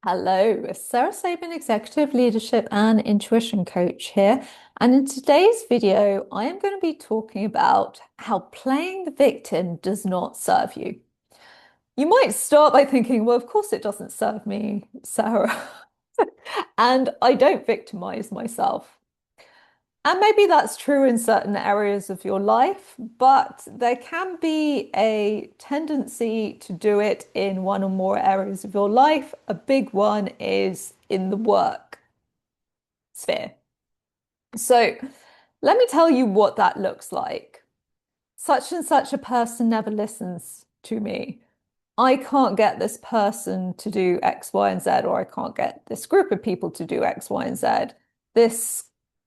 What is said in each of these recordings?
Hello, Sarah Sabin, Executive Leadership and Intuition Coach here. And in today's video, I am going to be talking about how playing the victim does not serve you. You might start by thinking, well, of course it doesn't serve me, Sarah. And I don't victimize myself. And maybe that's true in certain areas of your life, but there can be a tendency to do it in one or more areas of your life. A big one is in the work sphere. So let me tell you what that looks like. Such and such a person never listens to me. I can't get this person to do X, Y, and Z, or I can't get this group of people to do X, Y, and Z. This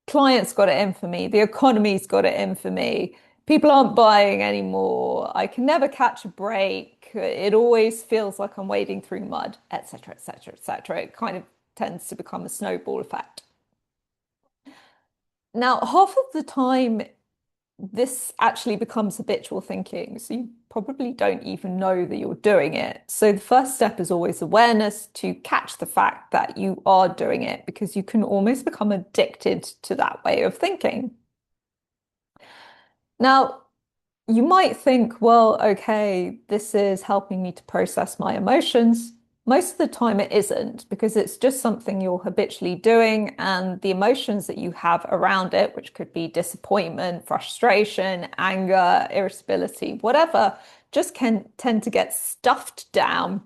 client's got it in for me. The economy's got it in for me. People aren't buying anymore. I can never catch a break. It always feels like I'm wading through mud, etc., etc., etc. It kind of tends to become a snowball effect. Now, half of the time, this actually becomes habitual thinking. So you probably don't even know that you're doing it. So the first step is always awareness to catch the fact that you are doing it because you can almost become addicted to that way of thinking. Now, you might think, well, okay, this is helping me to process my emotions. Most of the time, it isn't because it's just something you're habitually doing, and the emotions that you have around it, which could be disappointment, frustration, anger, irritability, whatever, just can tend to get stuffed down.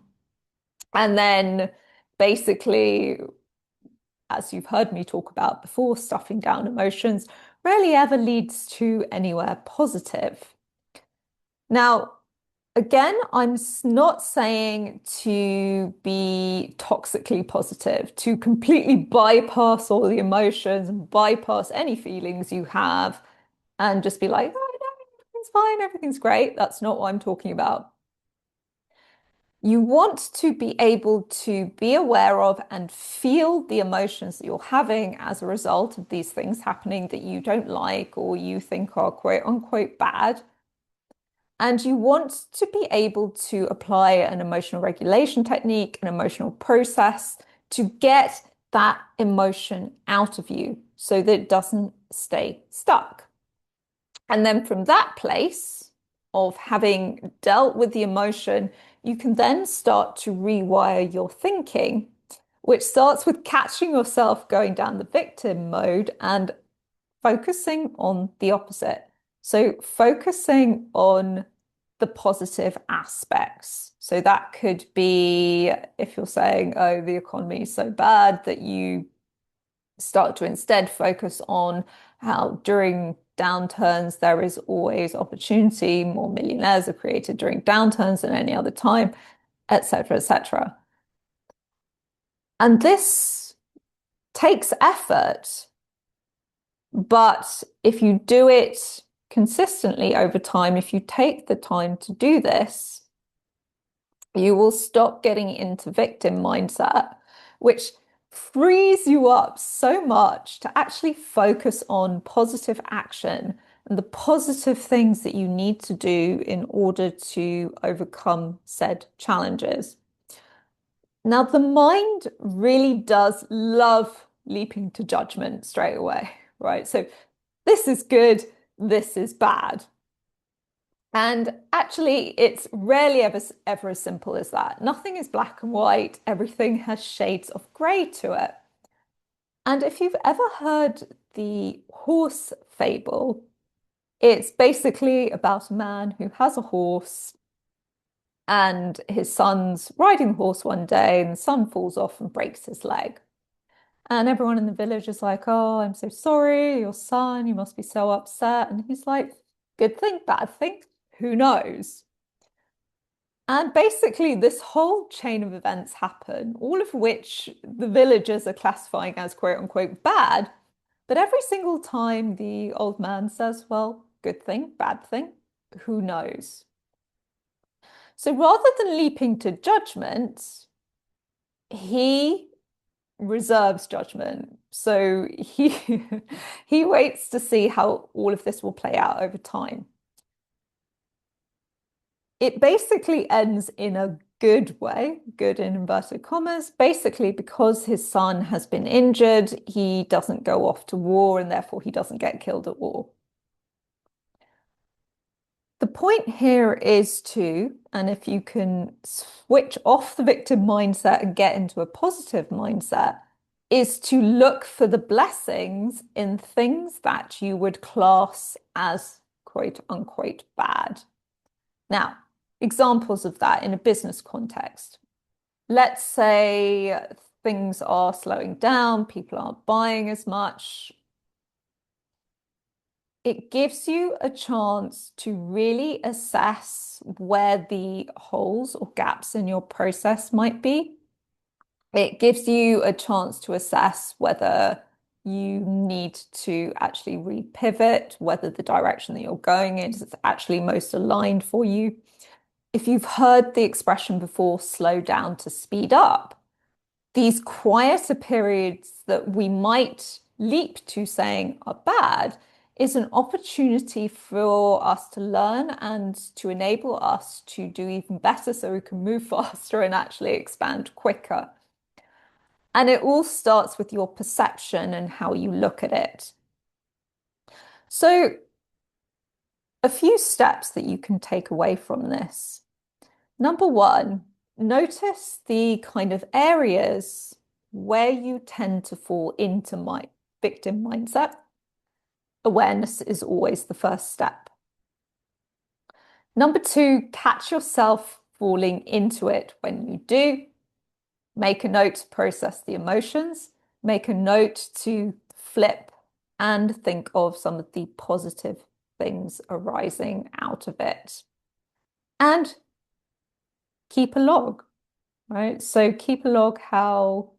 And then basically, as you've heard me talk about before, stuffing down emotions rarely ever leads to anywhere positive. Now, again, I'm not saying to be toxically positive, to completely bypass all the emotions and bypass any feelings you have and just be like, oh, no, everything's fine, everything's great. That's not what I'm talking about. You want to be able to be aware of and feel the emotions that you're having as a result of these things happening that you don't like or you think are quote unquote bad. And you want to be able to apply an emotional regulation technique, an emotional process to get that emotion out of you so that it doesn't stay stuck. And then from that place of having dealt with the emotion, you can then start to rewire your thinking, which starts with catching yourself going down the victim mode and focusing on the opposite. So, focusing on the positive aspects. So, that could be if you're saying, oh, the economy is so bad, that you start to instead focus on how during downturns there is always opportunity, more millionaires are created during downturns than any other time, etc., etc. And this takes effort. But if you do it consistently over time, if you take the time to do this, you will stop getting into victim mindset, which frees you up so much to actually focus on positive action and the positive things that you need to do in order to overcome said challenges. Now, the mind really does love leaping to judgment straight away, right? So this is good, this is bad. And actually, it's rarely ever as simple as that. Nothing is black and white, everything has shades of grey to it. And if you've ever heard the horse fable, it's basically about a man who has a horse and his son's riding the horse one day, and the son falls off and breaks his leg. And everyone in the village is like, oh, I'm so sorry, your son, you must be so upset. And he's like, good thing, bad thing, who knows? And basically, this whole chain of events happen, all of which the villagers are classifying as quote unquote bad. But every single time the old man says, well, good thing, bad thing, who knows? So rather than leaping to judgment, he reserves judgment. So he he waits to see how all of this will play out over time. It basically ends in a good way, good in inverted commas, basically because his son has been injured, he doesn't go off to war and therefore he doesn't get killed at war. The point here is to, and if you can switch off the victim mindset and get into a positive mindset, is to look for the blessings in things that you would class as quote unquote bad. Now, examples of that in a business context. Let's say things are slowing down, people aren't buying as much. It gives you a chance to really assess where the holes or gaps in your process might be. It gives you a chance to assess whether you need to actually repivot, whether the direction that you're going in is actually most aligned for you. If you've heard the expression before, slow down to speed up, these quieter periods that we might leap to saying are bad is an opportunity for us to learn and to enable us to do even better so we can move faster and actually expand quicker. And it all starts with your perception and how you look at it. So, a few steps that you can take away from this. Number one, notice the kind of areas where you tend to fall into my victim mindset. Awareness is always the first step. Number two, catch yourself falling into it when you do. Make a note to process the emotions. Make a note to flip and think of some of the positive things arising out of it. And keep a log, right? So keep a log how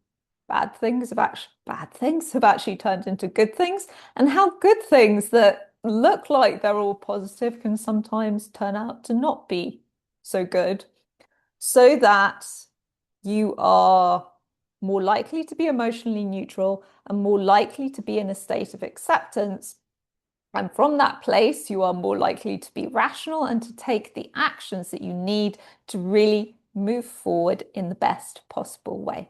bad things have actually turned into good things, and how good things that look like they're all positive can sometimes turn out to not be so good, so that you are more likely to be emotionally neutral and more likely to be in a state of acceptance. And from that place, you are more likely to be rational and to take the actions that you need to really move forward in the best possible way.